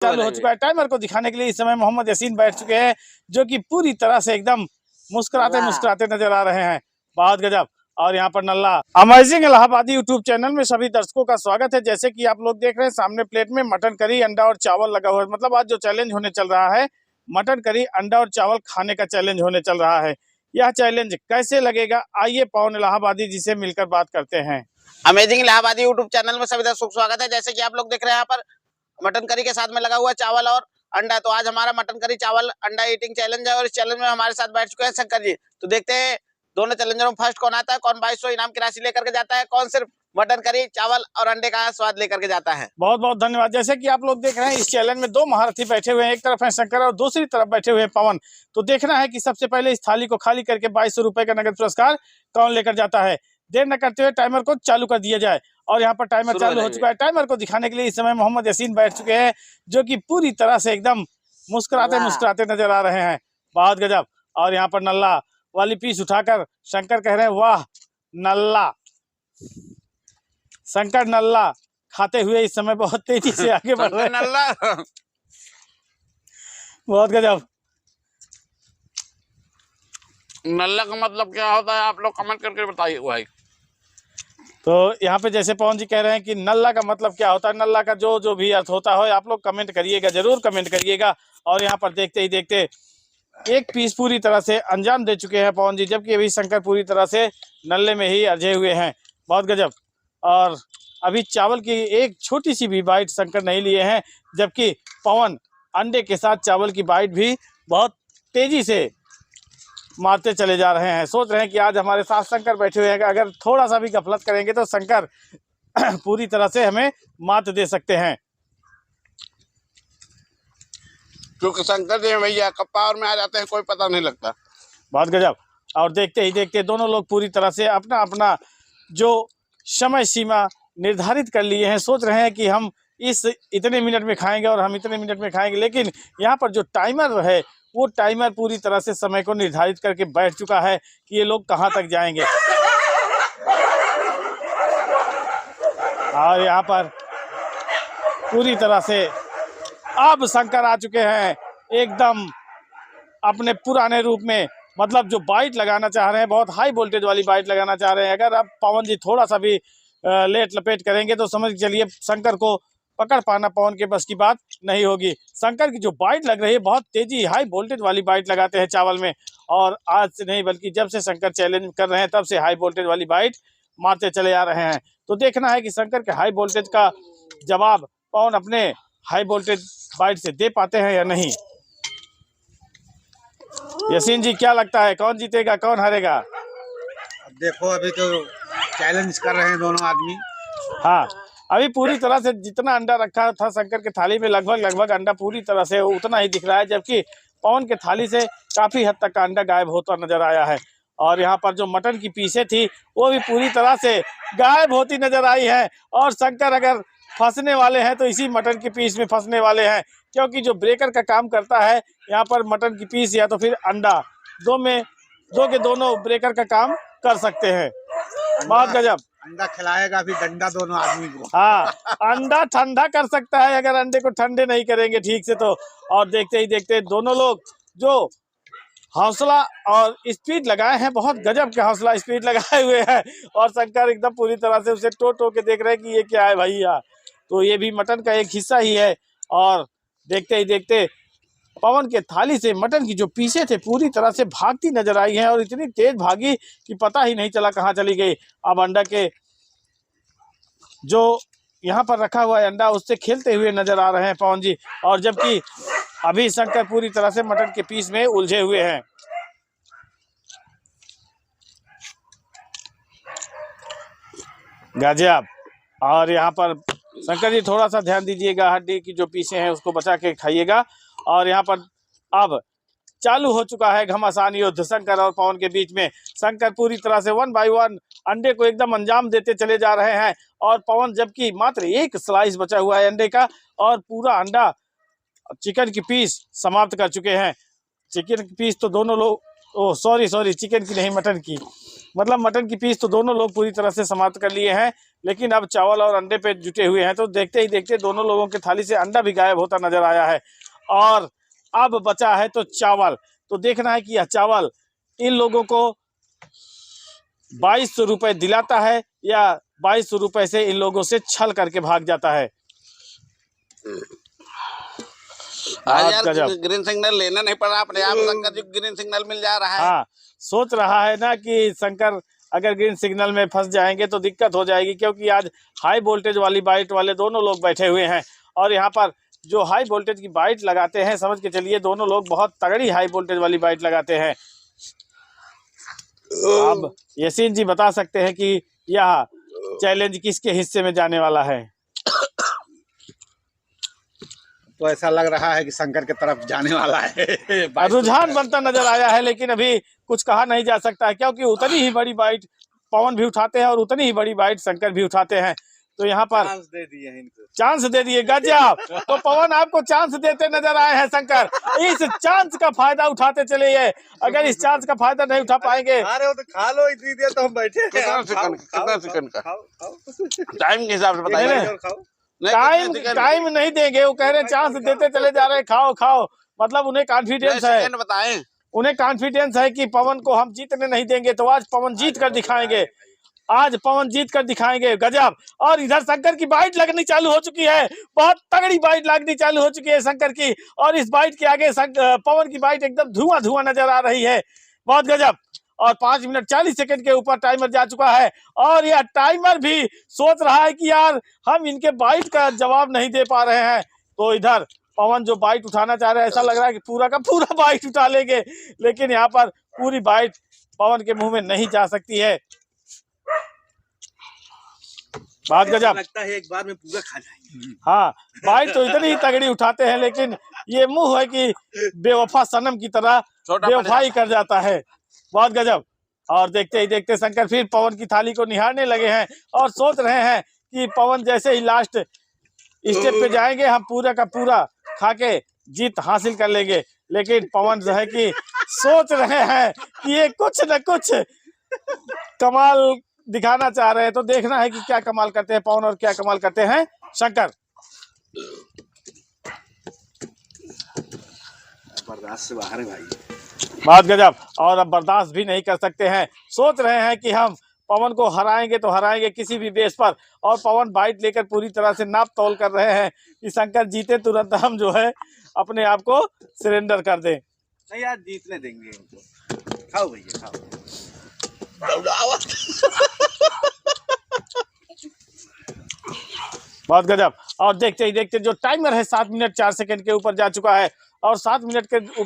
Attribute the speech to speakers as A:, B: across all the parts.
A: चालू हो चुका है। टाइमर को दिखाने के लिए इस समय मोहम्मद यासीन बैठ चुके हैं, जो कि पूरी तरह से एकदम मुस्कुराते मुस्कुराते नजर आ रहे हैं। बहुत गजब। और यहाँ पर नल्ला अमेजिंग इलाहाबादी यूट्यूब चैनल में सभी दर्शकों का स्वागत है। जैसे कि आप लोग देख रहे हैं, सामने प्लेट में मटन करी, अंडा और चावल लगा हुआ है। मतलब आज जो चैलेंज होने चल रहा है, मटन करी, अंडा और चावल खाने का चैलेंज होने चल रहा है। यह चैलेंज कैसे लगेगा, आइए पवन इलाहाबादी जी से मिलकर बात करते हैं।
B: अमेजिंग इलाहाबादी यूट्यूब चैनल में सभी दर्शकों का स्वागत है। जैसे कि आप लोग देख रहे हैं, यहाँ पर मटन करी के साथ में लगा हुआ चावल और अंडा। तो आज हमारा मटन करी चावल अंडा ईटिंग चैलेंज है और इस चैलेंज में हमारे साथ बैठ चुके हैं शंकर जी। तो देखते हैं दोनों चैलेंजरों में फर्स्ट कौन आता है, कौन 2200 इनाम की राशि लेकर के जाता है, कौन सिर्फ मटन करी चावल और अंडे का स्वाद लेकर के जाता है।
A: बहुत बहुत धन्यवाद। जैसे कि आप लोग देख रहे हैं, इस चैलेंज में दो महारथी बैठे हुए हैं। एक तरफ है शंकर और दूसरी तरफ बैठे हुए हैं पवन। तो देखना है कि सबसे पहले इस थाली को खाली करके 2200 रुपए का नगद पुरस्कार कौन लेकर जाता है। देर न करते हुए टाइमर को चालू कर दिया जाए। और यहाँ पर टाइमर चालू हो चुका है। टाइमर को दिखाने के लिए इस समय मोहम्मद यासीन बैठ चुके हैं, जो कि पूरी तरह से एकदम मुस्कुराते मुस्कुराते नजर आ रहे हैं। बहुत गजब। और यहाँ पर नल्ला वाली पीस उठाकर शंकर कह रहे हैं, वाह नल्ला। शंकर नल्ला खाते हुए इस समय बहुत तेजी से आगे बढ़ रहे हैं।
B: नल्ला
A: बहुत गजब।
B: नल्ला का मतलब क्या होता है, आप लोग कमेंट करके बताइए भाई।
A: तो यहाँ पे जैसे पवन जी कह रहे हैं कि नल्ला का मतलब क्या होता है, नल्ला का जो जो भी अर्थ होता है आप लोग कमेंट करिएगा, जरूर कमेंट करिएगा। और यहाँ पर देखते ही देखते एक पीस पूरी तरह से अंजाम दे चुके हैं पवन जी, जबकि अभी शंकर पूरी तरह से नल्ले में ही अरझे हुए हैं। बहुत गजब। और अभी चावल की एक छोटी सी भी बाइट शंकर नहीं लिए हैं, जबकि पवन अंडे के साथ चावल की बाइट भी बहुत तेजी से मारते चले जा रहे हैं। सोच रहे हैं कि आज हमारे साथ शंकर बैठे हुए हैं, अगर थोड़ा सा भी गफलत करेंगे तो शंकर पूरी तरह से हमें मात दे सकते हैं।
B: क्योंकि शंकर जी भैया कब पावर में आ जाते हैं कोई पता नहीं लगता।
A: बहुत गजब। और देखते ही देखते दोनों लोग पूरी तरह से अपना अपना जो समय सीमा निर्धारित कर लिए हैं। सोच रहे हैं कि हम इस इतने मिनट में खाएंगे और हम इतने मिनट में खाएंगे, लेकिन यहाँ पर जो टाइमर है वो टाइमर पूरी तरह से समय को निर्धारित करके बैठ चुका है कि ये लोग कहाँ तक जाएंगे। और यहाँ पर पूरी तरह से अब शंकर आ चुके हैं एकदम अपने पुराने रूप में। मतलब जो बाइट लगाना चाह रहे हैं, बहुत हाई वोल्टेज वाली बाइट लगाना चाह रहे हैं। अगर अब पवन जी थोड़ा सा भी लेट लपेट करेंगे तो समझ चलिए शंकर को पकड़ पाना पवन के बस की बात नहीं होगी। शंकर की जो बाइट लग रही है, बहुत तेजी हाई वोल्टेज वाली बाइट लगाते हैं चावल में। और आज से नहीं बल्कि जब से शंकर चैलेंज कर रहे हैं तब से हाई वोल्टेज वाली बाइट मारते चले आ रहे हैं। तो देखना है कि शंकर के हाई वोल्टेज का जवाब पवन अपने हाई वोल्टेज बाइट से दे पाते हैं या नहीं। यासीन जी क्या लगता है, कौन जीतेगा कौन हारेगा?
C: देखो अभी तो चैलेंज कर रहे हैं दोनों आदमी।
A: हाँ, अभी पूरी तरह से जितना अंडा रखा था शंकर के थाली में लगभग अंडा पूरी तरह से उतना ही दिख रहा है, जबकि पवन के थाली से काफी हद तक का अंडा गायब होता नजर आया है। और यहाँ पर जो मटन की पीसें थी वो भी पूरी तरह से गायब होती नजर आई है। और शंकर अगर फंसने वाले हैं तो इसी मटन की पीस में फंसने वाले हैं, क्योंकि जो ब्रेकर का काम करता है यहाँ पर मटन की पीस या तो फिर अंडा, दो के दोनों ब्रेकर का काम कर सकते हैं। बहुत गजब।
C: अंडा खिलाएगा भी डंडा दोनों आदमी को।
A: हाँ, अंडा ठंडा कर सकता है अगर अंडे को ठंडे नहीं करेंगे ठीक से तो। और देखते ही देखते दोनों लोग जो हौसला और स्पीड लगाए हैं, बहुत गजब के हौसला स्पीड लगाए हुए हैं। और शंकर एकदम पूरी तरह से उसे टो के देख रहे हैं कि ये क्या है भैया। तो ये भी मटन का एक हिस्सा ही है। और देखते ही देखते पवन के थाली से मटन की जो पीसें थे पूरी तरह से भागती नजर आई हैं, और इतनी तेज भागी कि पता ही नहीं चला कहाँ चली गई। अब अंडा के जो यहाँ पर रखा हुआ है अंडा, उससे खेलते हुए नजर आ रहे हैं पवन जी। और जबकि अभी शंकर पूरी तरह से मटन के पीस में उलझे हुए हैं। गजब। और यहाँ पर शंकर जी थोड़ा सा ध्यान दीजिएगा, हड्डी की जो पीसें हैं उसको बचा के खाइएगा। और यहाँ पर अब चालू हो चुका है घमासान युद्ध शंकर और पवन के बीच में। शंकर पूरी तरह से 1 बाय 1 अंडे को एकदम अंजाम देते चले जा रहे हैं, और पवन जबकि मात्र एक स्लाइस बचा हुआ है अंडे का, और पूरा अंडा चिकन की पीस समाप्त कर चुके हैं। चिकन की पीस तो दोनों लोग, सॉरी चिकन की नहीं मटन की, मतलब मटन की पीस तो दोनों लोग पूरी तरह से समाप्त कर लिए हैं, लेकिन अब चावल और अंडे पे जुटे हुए हैं। तो देखते ही देखते दोनों लोगों के थाली से अंडा भी गायब होता नजर आया है और अब बचा है तो चावल। तो देखना है कि यह चावल इन लोगों को 2200 रुपए दिलाता है या 2200 रुपए से इन लोगों से छल करके भाग जाता है।
B: आज यार ग्रीन सिग्नल लेना नहीं पड़ा, अपने आप शंकर जी ग्रीन सिग्नल मिल जा रहा है।
A: हाँ, सोच रहा है ना कि शंकर अगर ग्रीन सिग्नल में फंस जाएंगे तो दिक्कत हो जाएगी, क्योंकि आज हाई वोल्टेज वाली बाइट वाले दोनों लोग बैठे हुए हैं और यहाँ पर जो हाई वोल्टेज की बाइट लगाते हैं, समझ के चलिए दोनों लोग बहुत तगड़ी हाई वोल्टेज वाली बाइट लगाते हैं। अब यसीन जी बता सकते हैं कि यह चैलेंज किसके हिस्से में जाने वाला है?
C: तो ऐसा लग रहा है कि शंकर की तरफ जाने वाला है।
A: रुझान बनता नजर आया है, लेकिन अभी कुछ कहा नहीं जा सकता है, क्योंकि उतनी ही बड़ी बाइट पवन भी उठाते हैं और उतनी ही बड़ी बाइट शंकर भी उठाते हैं। तो यहाँ पर चांस दे दिए गजब। तो पवन आपको चांस देते नजर आए हैं शंकर, इस चांस का फायदा उठाते चले गए। अगर इस चांस का फायदा नहीं उठा पाएंगे,
C: अरे वो तो खा लो, इतनी देर तो हम बैठे हैं।
B: कितना सेकंड का टाइम के हिसाब से बताइए।
A: टाइम नहीं देंगे, वो कह रहे हैं चांस देते चले जा रहे हैं, खाओ खाओ। मतलब उन्हें कॉन्फिडेंस है,
B: बताएं,
A: उन्हें कॉन्फिडेंस है कि पवन को हम जीतने नहीं देंगे। तो आज पवन जीत कर दिखाएंगे, आज पवन जीत कर दिखाएंगे गजब। और इधर शंकर की बाइट लगनी चालू हो चुकी है, बहुत तगड़ी बाइट लगनी चालू हो चुकी है शंकर की, और इस बाइट के आगे पवन की बाइट एकदम धुआं धुआं नजर आ रही है, बहुत गजब। और 5 मिनट 40 सेकंड के ऊपर टाइमर जा चुका है और यह टाइमर भी सोच रहा है कि यार हम इनके बाइट का जवाब नहीं दे पा रहे हैं। तो इधर पवन जो बाइट उठाना चाह रहे हैं, ऐसा लग रहा है कि पूरा का पूरा बाइट उठा लेंगे, लेकिन यहाँ पर पूरी बाइट पवन के मुंह में नहीं जा सकती है। बात गजब,
C: लगता है एक बार में पूरा खा जाएंगे।
A: हाँ, बाइट तो इतनी ही तगड़ी उठाते हैं, लेकिन ये मुंह है कि बेवफा सनम की तरह बेवफाई कर जाता है, बहुत गजब। और देखते ही देखते शंकर फिर पवन की थाली को निहारने लगे हैं और सोच रहे हैं कि पवन जैसे ही लास्ट स्टेप पे जाएंगे हम पूरा का पूरा खा के जीत हासिल कर लेंगे। लेकिन पवन जो है कि सोच रहे हैं कि ये कुछ न कुछ कमाल दिखाना चाह रहे हैं। तो देखना है कि क्या कमाल करते हैं पवन और क्या कमाल करते हैं शंकर।
C: बर्दाश्त से बाहर है भाई,
A: बहुत गजब। और अब बर्दाश्त भी नहीं कर सकते हैं, सोच रहे हैं कि हम पवन को हराएंगे तो हराएंगे किसी भी बेस पर। और पवन बाइट लेकर पूरी तरह से नाप तोल कर रहे हैं कि शंकर जीते तुरंत हम जो है अपने आप को सरेंडर कर दें।
C: नहीं यार जीतने देंगे इनको। खाओ भैया खाओ।
A: बहुत गजब। और देखते ही देखते जो टाइमर है 7 मिनट 4 सेकंड के ऊपर जा चुका है और 7 मिनट के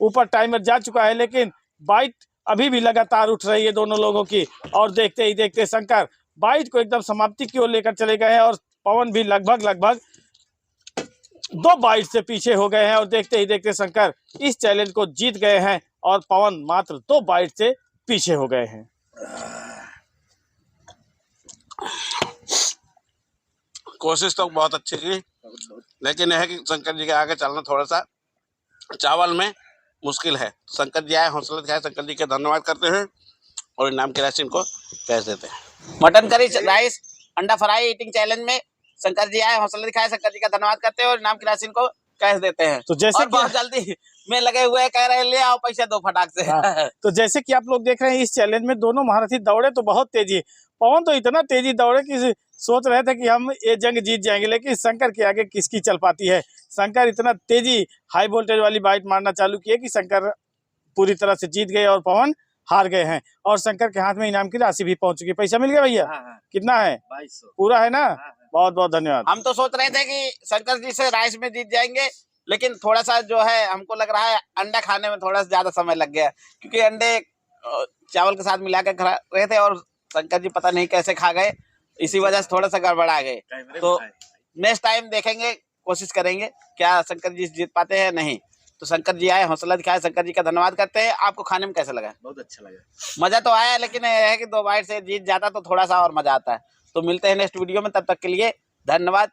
A: ऊपर टाइमर जा चुका है, लेकिन बाइट अभी भी लगातार उठ रही है दोनों लोगों की। और देखते ही देखते शंकर बाइट को एकदम समाप्ति की ओर लेकर चले गए हैं और पवन भी लगभग 2 बाइट से पीछे हो गए हैं। और देखते ही देखते शंकर इस चैलेंज को जीत गए हैं और पवन मात्र 2 बाइट से पीछे हो गए हैं।
B: कोशिश तो बहुत अच्छी की, लेकिन यह है कि शंकर जी के आगे चलना थोड़ा सा चावल में मुश्किल है। शंकर जी आए, हौसला दिखाए, शंकर जी का धन्यवाद करते हैं और इनाम की राशि इनको कैश देते हैं। मटन करी राइस अंडा फ्राई ईटिंग चैलेंज में शंकर जी आए, हौसला दिखाए, शंकर जी का धन्यवाद करते हैं और इनाम की राशि इनको कैश देते हैं।
A: तो जैसे
B: बहुत जल्दी में लगे हुए कह रहे हैं ले आओ पैसे दो फटाक से।
A: हाँ, तो जैसे कि आप लोग देख रहे हैं इस चैलेंज में दोनों महारथी दौड़े तो बहुत तेजी। पवन तो इतना तेजी दौड़े कि सोच रहे थे कि हम ये जंग जीत जाएंगे, लेकिन शंकर के आगे किसकी चल पाती है। शंकर इतना तेजी हाई वोल्टेज वाली बाइट मारना चालू किए कि शंकर पूरी तरह से जीत गए और पवन हार गए हैं। और शंकर के हाथ में इनाम की राशि भी पहुंच चुकी है। पैसा मिल गया भैया? कितना है?
C: 2200
A: पूरा है ना? बहुत बहुत धन्यवाद।
B: हम तो सोच रहे थे कि शंकर जी से राइस में जीत जाएंगे, लेकिन थोड़ा सा जो है हमको लग रहा है अंडा खाने में थोड़ा सा ज्यादा समय लग गया, क्योंकि अंडे चावल के साथ मिला के खा रहे थे और शंकर जी पता नहीं कैसे खा गए, इसी वजह से थोड़ा सा गड़बड़ा गए। तो नेक्स्ट टाइम देखेंगे, कोशिश करेंगे क्या शंकर जी जीत पाते हैं नहीं। तो शंकर जी आए, हौसला दिखाए, शंकर जी का धन्यवाद करते हैं। आपको खाने में कैसा लगा?
C: बहुत अच्छा लगा,
B: मजा तो आया, लेकिन यह है कि 2 बाइट से जीत जाता तो थोड़ा सा और मजा आता है। तो मिलते हैं नेक्स्ट वीडियो में, तब तक के लिए धन्यवाद।